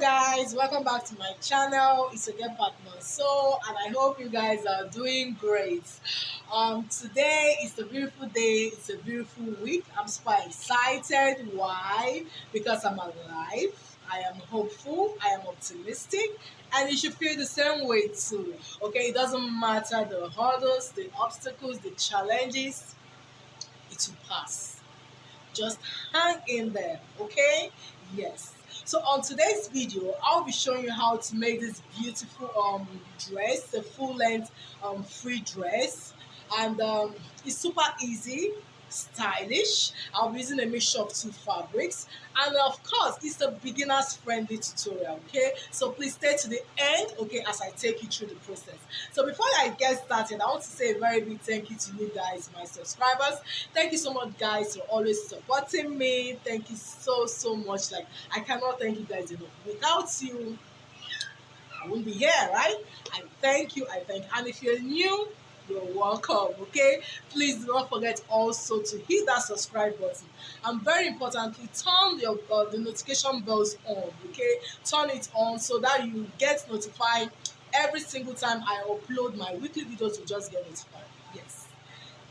guys, welcome back to my channel. It's again partner so, and I hope you guys are doing great. Today is a beautiful day. It's a beautiful week. I'm super excited. Why? Because I'm alive. I am hopeful. I am optimistic, and you should feel the same way too. Okay, it doesn't matter the hurdles, the obstacles, the challenges. It will pass. Just hang in there. Okay. Yes. So on today's video, I'll be showing you how to make this beautiful dress, the full length free dress, and it's super easy, stylish. I'll be using a mixture of two fabrics, and of course, it's a beginners friendly tutorial. Okay, so please stay to the end. Okay, as I take you through the process. So before I get started, I want to say a very big thank you to you guys, my subscribers. Thank you so much, guys, for always supporting me. Thank you so much. Like, I cannot thank you guys enough. Without you, I won't be here, right? I thank you. And if you're new, you're welcome. Okay, please do not forget also to hit that subscribe button, and very importantly, turn your the notification bells on. Okay, turn it on so that you get notified every single time I upload my weekly videos. You just get notified. Yes,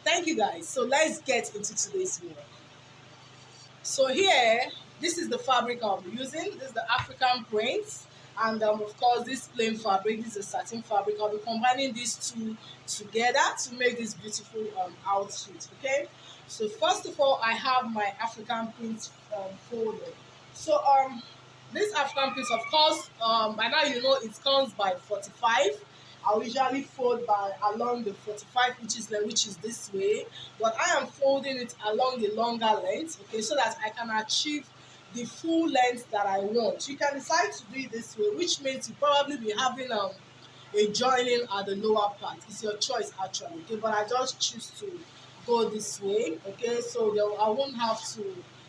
thank you guys. So let's get into today's work. So here, this is the fabric I'll be using. This is the African print, and of course this plain fabric. This is a satin fabric. I'll be combining these two together to make this beautiful outfit. Okay. So first of all, I have my African print folded. So this African print, of course, by now you know it comes by 45. I'll usually fold by along the 45 inches length, which is this way, but I am folding it along the longer length, okay, so that I can achieve the full length that I want. You can decide to do it this way, which means you probably be having a joining at the lower part. It's your choice actually, okay, but I just choose to go this way, okay, so I won't have to,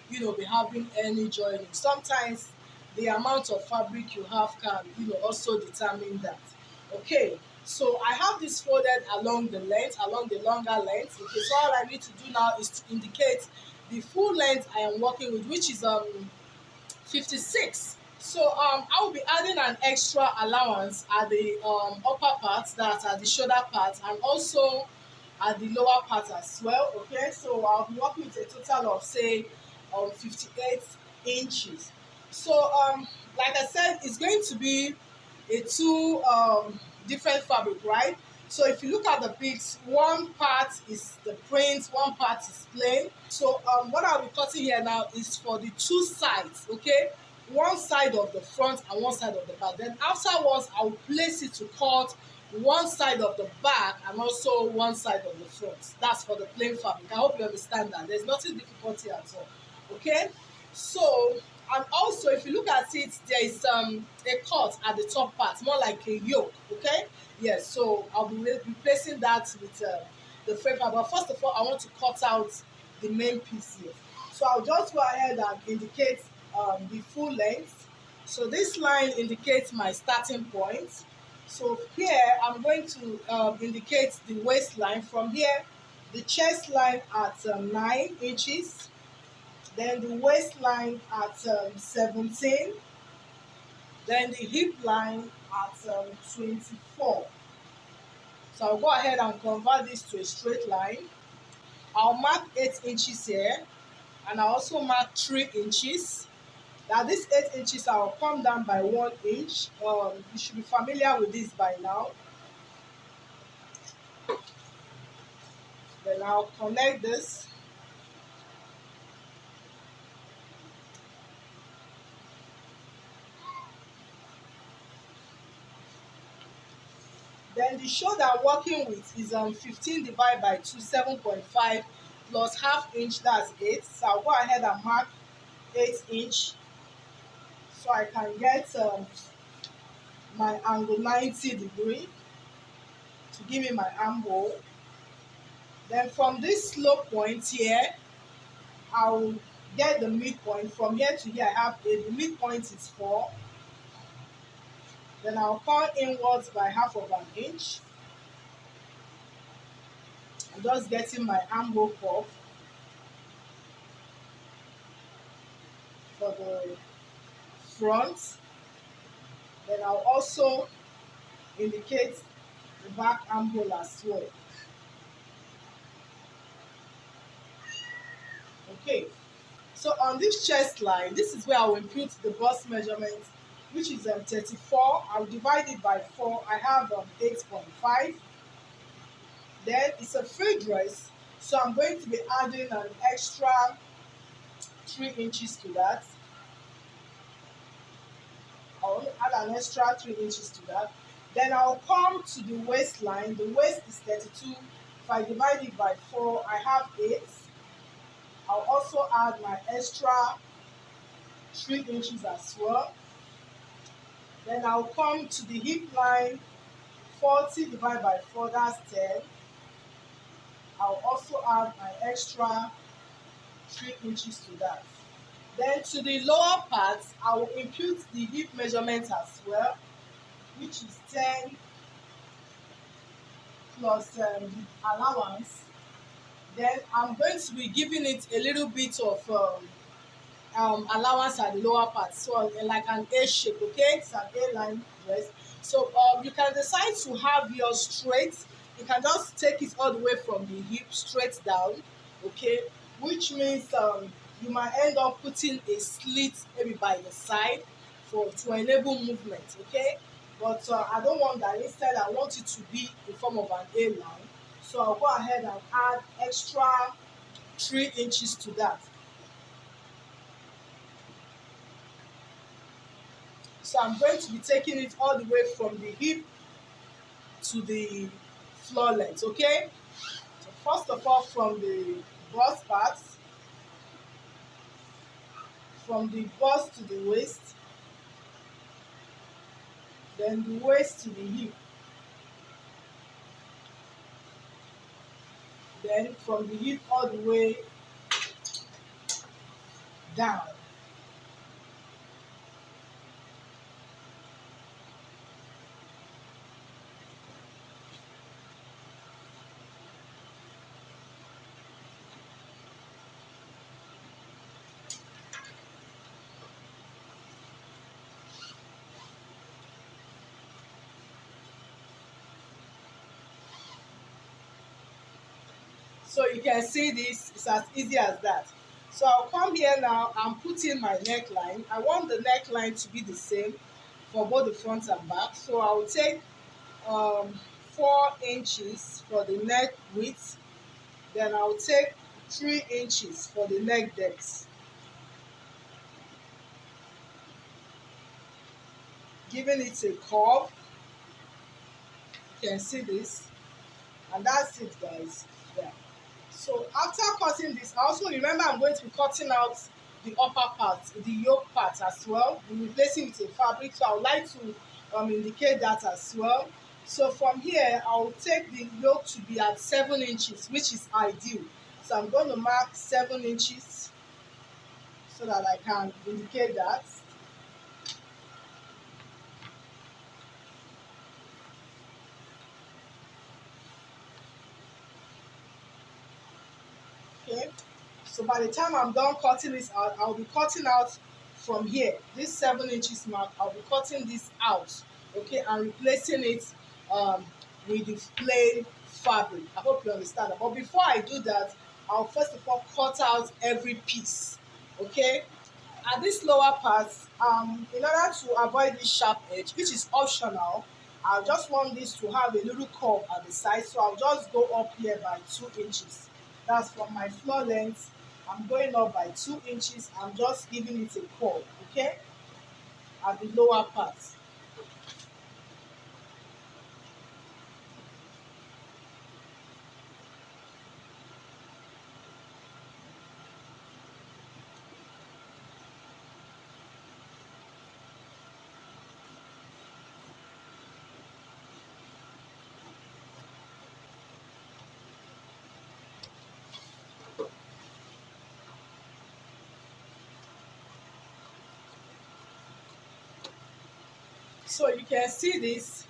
be having any joining. Sometimes the amount of fabric you have can, also determine that. Okay, so I have this folded along the length, along the longer length. Okay, so all I need to do now is to indicate the full length I am working with, which is 56. So I will be adding an extra allowance at the upper part, that at the shoulder part, and also at the lower part as well. Okay, so I'll be working with a total of say 58 inches. So like I said, it's going to be a two different fabric, right? So if you look at the pics, one part is the print, one part is plain. So what I'll be cutting here now is for the two sides, okay? One side of the front and one side of the back. Then afterwards, I'll place it to cut one side of the back and also one side of the front. That's for the plain fabric. I hope you understand that. There's nothing difficult here at all, okay? So, and also if you look at it, there is a cut at the top part, more like a yoke, okay? Yes, so I'll be replacing that with the frame part. But first of all, I want to cut out the main piece here. So I'll just go ahead and indicate the full length. So this line indicates my starting point. So here I'm going to indicate the waistline. From here, the chest line at 9 inches. Then the waistline at 17, then the hip line at 24. So I'll go ahead and convert this to a straight line. I'll mark 8 inches here, and I'll also mark 3 inches. Now this 8 inches, I'll come down by 1 inch. You should be familiar with this by now. Then I'll connect this. Then the shoulder I'm working with is 15 divided by 2, 7.5 plus half inch, that's 8. So I'll go ahead and mark 8 inch so I can get my angle 90 degree to give me my armhole. Then from this slope point here, I'll get the midpoint. From here to here, I have 8. The midpoint is 4. Then I'll come inwards by half of an inch. I'm just getting my armhole curve for the front. Then I'll also indicate the back armhole as well. Okay, so on this chest line, this is where I will impute the bust measurement, which is 34. I'll divide it by 4. I have 8.5. Then it's a free dress, so I'm going to be adding an extra 3 inches to that. I'll add an extra 3 inches to that. Then I'll come to the waistline. The waist is 32. If I divide it by 4, I have 8. I'll also add my extra 3 inches as well. Then I'll come to the hip line. 40 divided by 4, that's 10. I'll also add my extra 3 inches to that. Then to the lower part, I will impute the hip measurement as well, which is 10 plus the allowance. Then I'm going to be giving it a little bit of allowance at the lower part, so like an A shape. Okay, it's an A-line dress. So you can decide to have yours straight. You can just take it all the way from the hip straight down. Okay, which means you might end up putting a slit maybe by the side to enable movement. Okay, but I don't want that. Instead, I want it to be in form of an A line. So I'll go ahead and add extra 3 inches to that. So I'm going to be taking it all the way from the hip to the floor length. Okay, so first of all, from the bust part, from the bust to the waist, then the waist to the hip, then from the hip all the way down. So you can see this, it's as easy as that. So I'll come here now and put in my neckline. I want the neckline to be the same for both the front and back. So I will take 4 inches for the neck width. Then I'll take 3 inches for the neck depth, giving it a curve. You can see this, and that's it, guys. Yeah. So after cutting this, I also remember I'm going to be cutting out the upper part, the yoke part as well. I'm replacing it with a fabric, so I would like to indicate that as well. So from here, I'll take the yoke to be at 7 inches, which is ideal. So I'm going to mark 7 inches so that I can indicate that. Okay, so by the time I'm done cutting this out, I'll be cutting out from here, this 7 inches mark. I'll be cutting this out, okay, and replacing it with the plain fabric. I hope you understand that. But before I do that, I'll first of all cut out every piece. Okay, at this lower part, in order to avoid this sharp edge, which is optional, I just want this to have a little curve at the side, so I'll just go up here by 2 inches. That's from my floor length. I'm going up by 2 inches. I'm just giving it a curve, okay, at the lower part. So you can see this,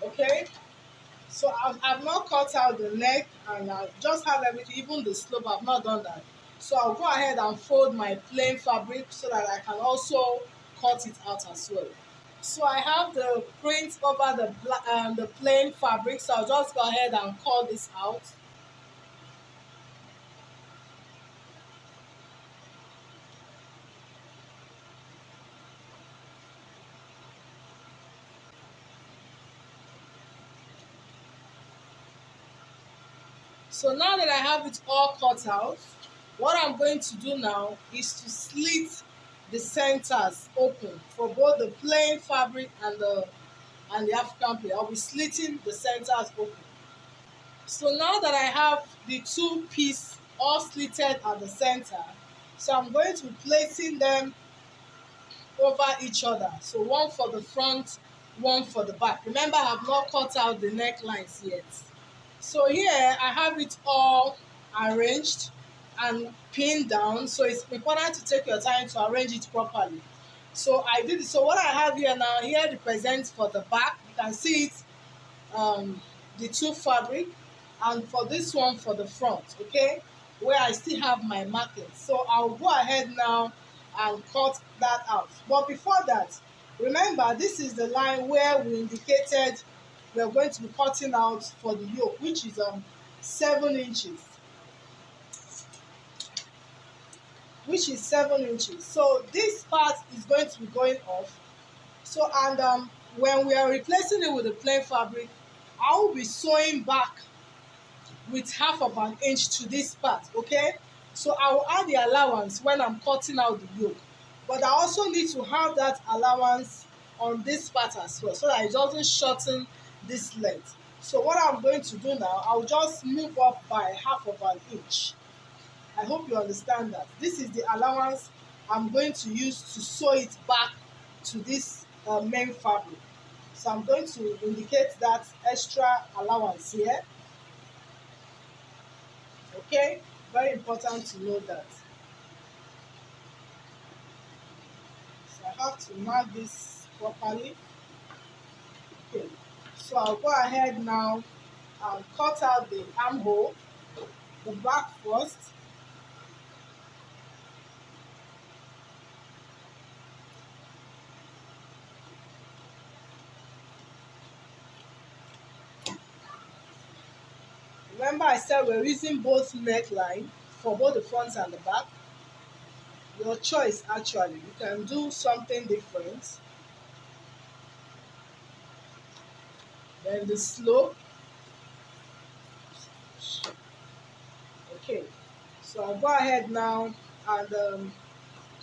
okay. So I've not cut out the neck, and I just have everything, even the slope. I've not done that. So I'll go ahead and fold my plain fabric so that I can also cut it out as well. So I have the print over the plain fabric, so I'll just go ahead and cut this out. So now that I have it all cut out, what I'm going to do now is to slit the centers open for both the plain fabric and the African play. I'll be slitting the centers open. So now that I have the two pieces all slitted at the center, so I'm going to be placing them over each other. So one for the front, one for the back. Remember, I have not cut out the necklines yet. So here I have it all arranged and pinned down. So it's important to take your time to arrange it properly. So I did it. So what I have here now, here represents for the back. You can see it, the two fabric, and for this one for the front, okay, where I still have my marking. So I'll go ahead now and cut that out. But before that, remember, this is the line where we indicated we're going to be cutting out for the yoke, which is 7 inches, so this part is going to be going off. So, and when we are replacing it with the plain fabric, I will be sewing back with 1/2 inch to this part, okay? So I will add the allowance when I'm cutting out the yoke, but I also need to have that allowance on this part as well, so that it doesn't shorten this length. So what I'm going to do now, I'll just move up by 1/2 inch. I hope you understand that. This is the allowance I'm going to use to sew it back to this main fabric. So I'm going to indicate that extra allowance here. Okay, very important to know that. So I have to mark this properly. Okay, so I'll go ahead now and cut out the armhole, the back first. Remember, I said we're using both neckline for both the front and the back. Your choice, actually. You can do something different. Then the slope. Okay, so I'll go ahead now and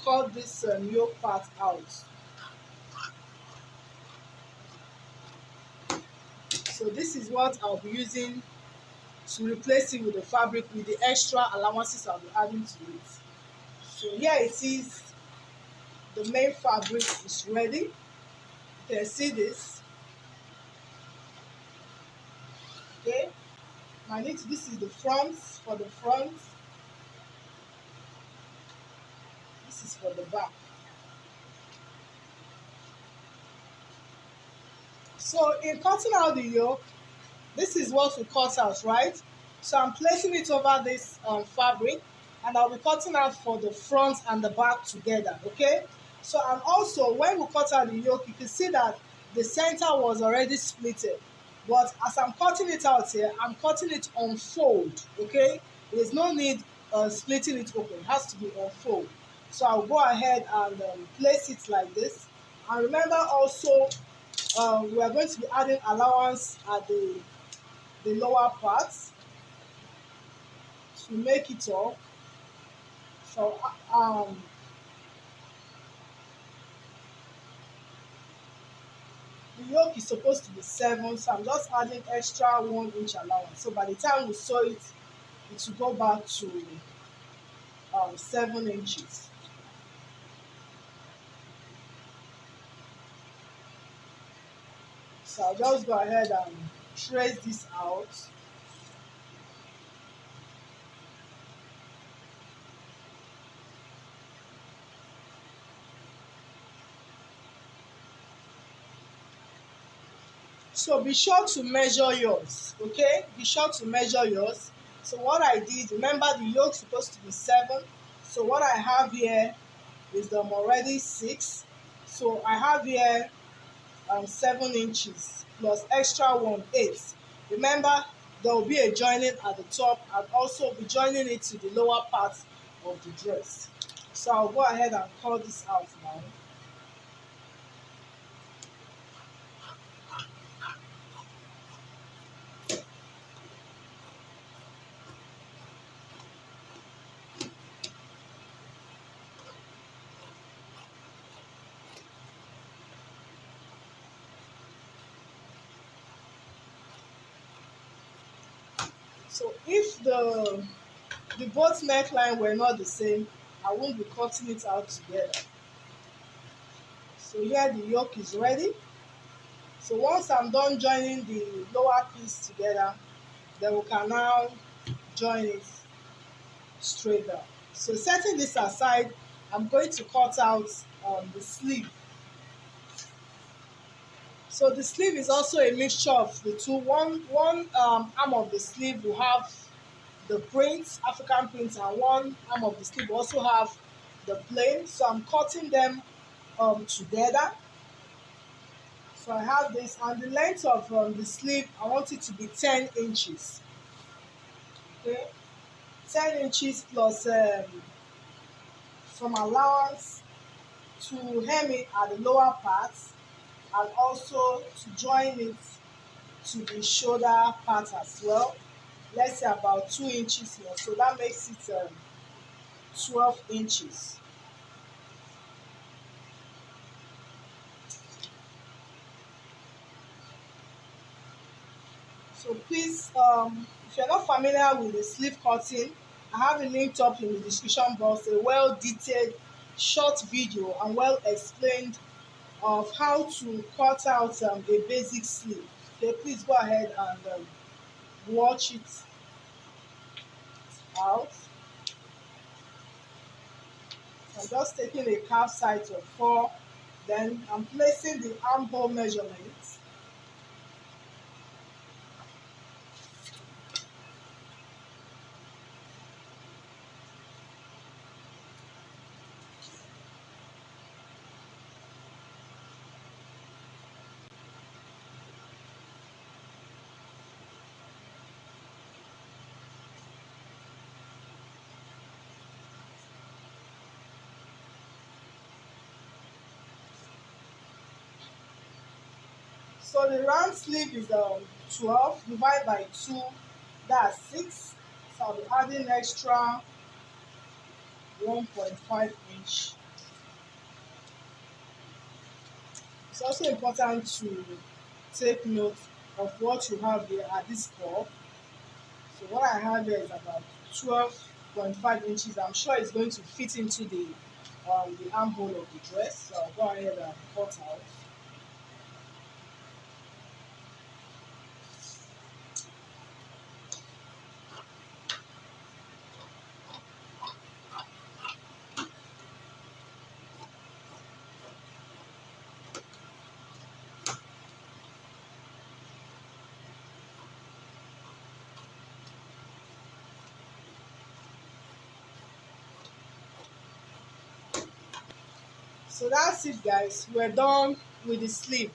cut this yoke part out. So this is what I'll be using to replace it with the fabric, with the extra allowances I'll be adding to it. So here it is, the main fabric is ready. You can see this. Okay, this is the front, for the front. This is for the back. So in cutting out the yoke, this is what we cut out, right? So I'm placing it over this fabric, and I'll be cutting out for the front and the back together, okay? So, and also when we cut out the yoke, you can see that the center was already splitted. But as I'm cutting it out here, I'm cutting it on fold, okay? There's no need splitting it open. It has to be on fold. So I'll go ahead and place it like this. And remember also, we are going to be adding allowance at the lower parts to make it up. So the yoke is supposed to be 7, so I'm just adding extra 1 inch allowance. So by the time we sew it, it will go back to 7 inches. So I'll just go ahead and trace this out. So be sure to measure yours, okay? Be sure to measure yours. So what I did, remember the yoke is supposed to be 7. So what I have here is already 6. So I have here 7 inches plus extra one 8. Remember, there will be a joining at the top and also be joining it to the lower part of the dress. So I'll go ahead and cut this out now. So if the both neckline were not the same, I won't be cutting it out together. So here the yoke is ready. So once I'm done joining the lower piece together, then we can now join it straight down. So setting this aside, I'm going to cut out the sleeve. So the sleeve is also a mixture of the two. One arm of the sleeve will have the print, African print, and one arm of the sleeve will also have the plain. So I'm cutting them together. So I have this, and the length of the sleeve, I want it to be 10 inches. Okay, 10 inches plus some allowance to hem it at the lower part and also to join it to the shoulder part as well. Let's say about 2 inches more. So that makes it 12 inches. So please, if you're not familiar with the sleeve cutting, I have a link up in the description box, a well detailed short video and well explained of how to cut out a basic sleeve. Okay, please go ahead and watch it out. I'm just taking a calf size of 4, then I'm placing the armhole measurement. So the round sleeve is 12 divided by 2, that's 6. So I'll be adding extra 1.5 inch. It's also important to take note of what you have here at this curve. So what I have here is about 12.5 inches. I'm sure it's going to fit into the armhole of the dress. So I'll go ahead and cut out. So that's it, guys. We're done with the sleeve.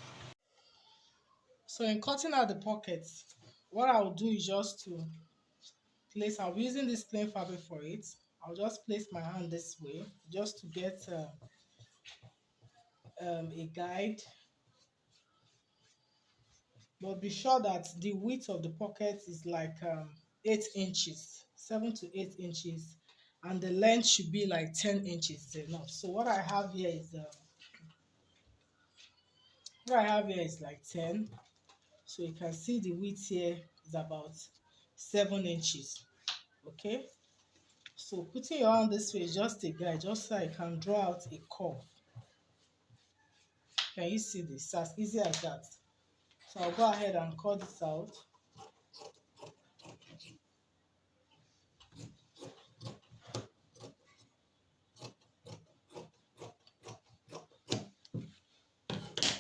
So in cutting out the pockets, what I'll do is just to place, I'll be using this plain fabric for it. I'll just place my hand this way just to get a guide. But be sure that the width of the pocket is like 8 inches, 7 to 8 inches, and the length should be like 10 inches enough. So what I have here is like 10. So you can see the width here is about 7 inches. Okay, so putting your hand this way is just a guide, just so I can draw out a curve. Can you see this? As easy as that. So I'll go ahead and cut this out.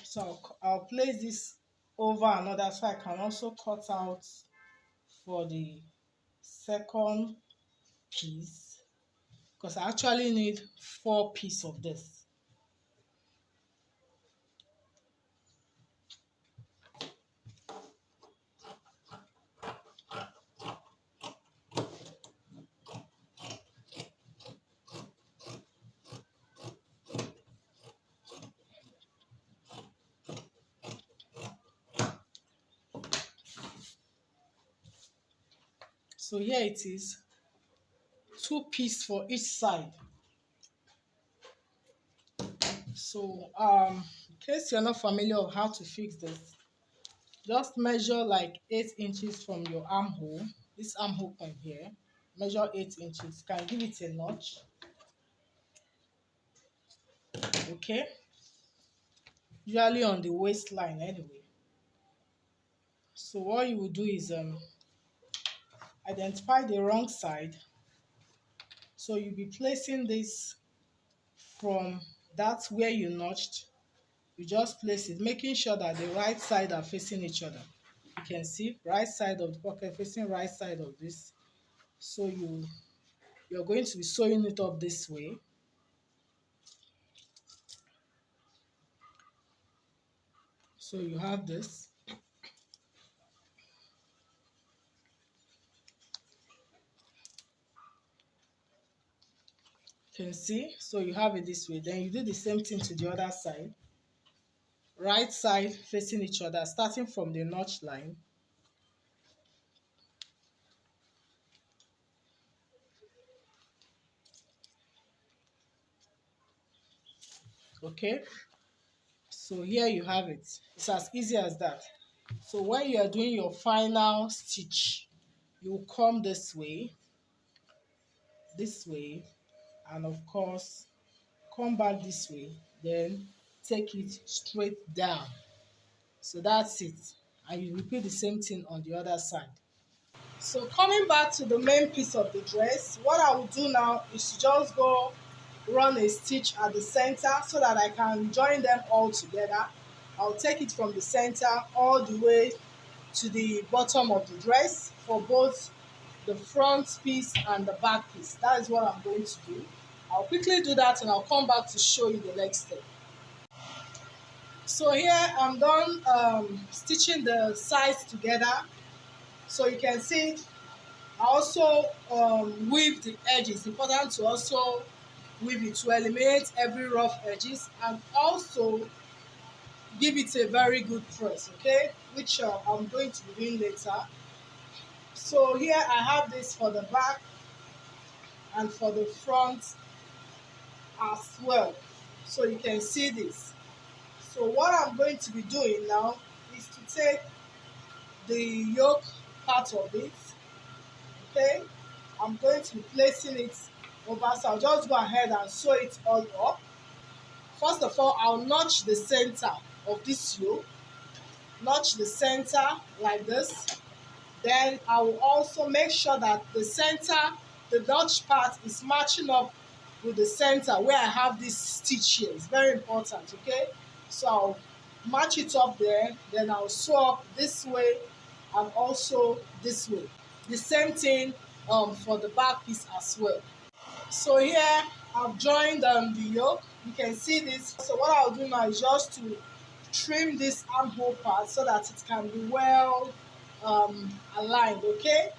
So I'll place this over another so I can also cut out for the second piece, because I actually need 4 pieces of this. So here it is, 2 pieces for each side. So in case you're not familiar with how to fix this, just measure like 8 inches from your armhole, this armhole point here. Measure 8 inches. You can give it a notch. Okay, usually on the waistline anyway. So what you will do is identify the wrong side. So you'll be placing this from that's where you notched. You just place it, making sure that the right side are facing each other. You can see right side of the pocket facing right side of this. So you're going to be sewing it up this way. So you have this. You can see, so you have it this way. Then you do the same thing to the other side. Right side facing each other, starting from the notch line. Okay, so here you have it. It's as easy as that. So when you are doing your final stitch, you come this way, and of course come back this way, then take it straight down. So that's it, and you repeat the same thing on the other side. So coming back to the main piece of the dress, what I will do now is to just go run a stitch at the center so that I can join them all together. I'll take it from the center all the way to the bottom of the dress for both the front piece and the back piece. That is what I'm going to do. I'll quickly do that and I'll come back to show you the next step. So here I'm done stitching the sides together. So you can see I also weave the edges. It's important to also weave it to eliminate every rough edges and also give it a very good press, okay, which I'm going to be doing later. So here I have this for the back and for the front as well. So you can see this. So what I'm going to be doing now is to take the yoke part of it, okay. I'm going to be placing it over, so I'll just go ahead and sew it all up. First of all, I'll notch the center of this yoke, notch the center like this. Then I will also make sure that the center, the notch part is matching up with the center where I have this stitch here. It's very important, okay? So I'll match it up there, then I'll sew up this way and also this way. The same thing for the back piece as well. So here I've joined the yoke. You can see this. So what I'll do now is just to trim this armhole part so that it can be well aligned, okay?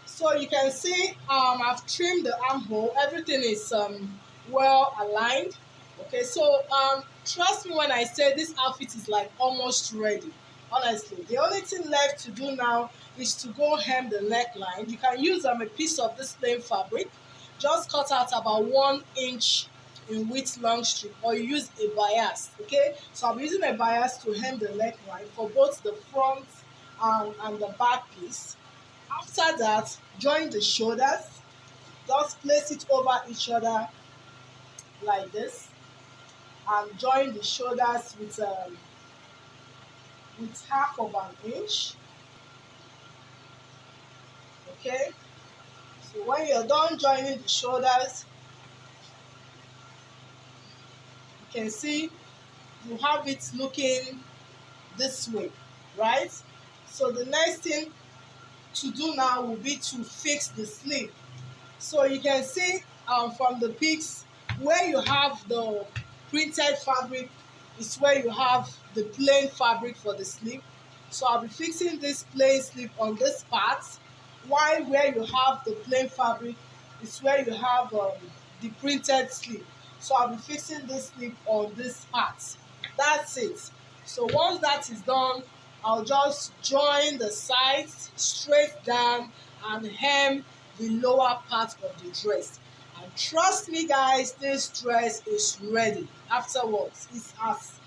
So you can see I've trimmed the armhole. Everything is well aligned. Okay, so trust me when I say this outfit is like almost ready. Honestly, the only thing left to do now is to go hem the neckline. You can use a piece of this plain fabric. Just cut out about 1 inch in width long strip, or you use a bias. Okay, so I'm using a bias to hem the neckline for both the front and the back piece. After that, join the shoulders. Just place it over each other like this, and join the shoulders with half of an inch. Okay, so when you're done joining the shoulders, you can see you have it looking this way, right? So the next thing to do now will be to fix the sleeve. So you can see from the pics where you have the printed fabric is where you have the plain fabric for the sleeve. So I'll be fixing this plain sleeve on this part, while where you have the plain fabric is where you have the printed sleeve. So I'll be fixing this sleeve on this part. That's it. So once that is done, I'll just join the sides straight down and hem the lower part of the dress. And trust me guys, this dress is ready afterwards. It's as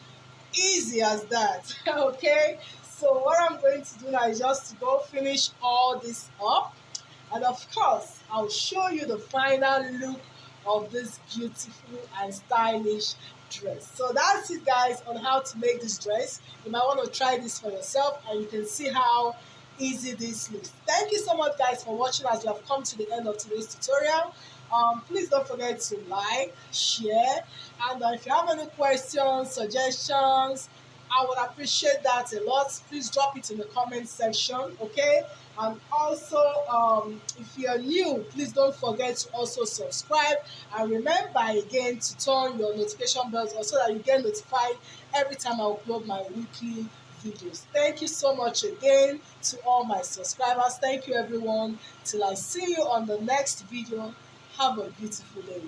easy as that. Okay, so what I'm going to do now is just to go finish all this up, and of course I'll show you the final look of this beautiful and stylish dress. So that's it guys on how to make this dress. You might want to try this for yourself and you can see how easy this looks. Thank you so much guys for watching as we have come to the end of today's tutorial. Please don't forget to like, share, and if you have any questions, suggestions, I would appreciate that a lot. Please drop it in the comment section, okay? And also, if you're new, please don't forget to also subscribe. And remember again to turn your notification bells on so that you get notified every time I upload my weekly videos. Thank you so much again to all my subscribers. Thank you everyone. Till I see you on the next video. Have a beautiful day.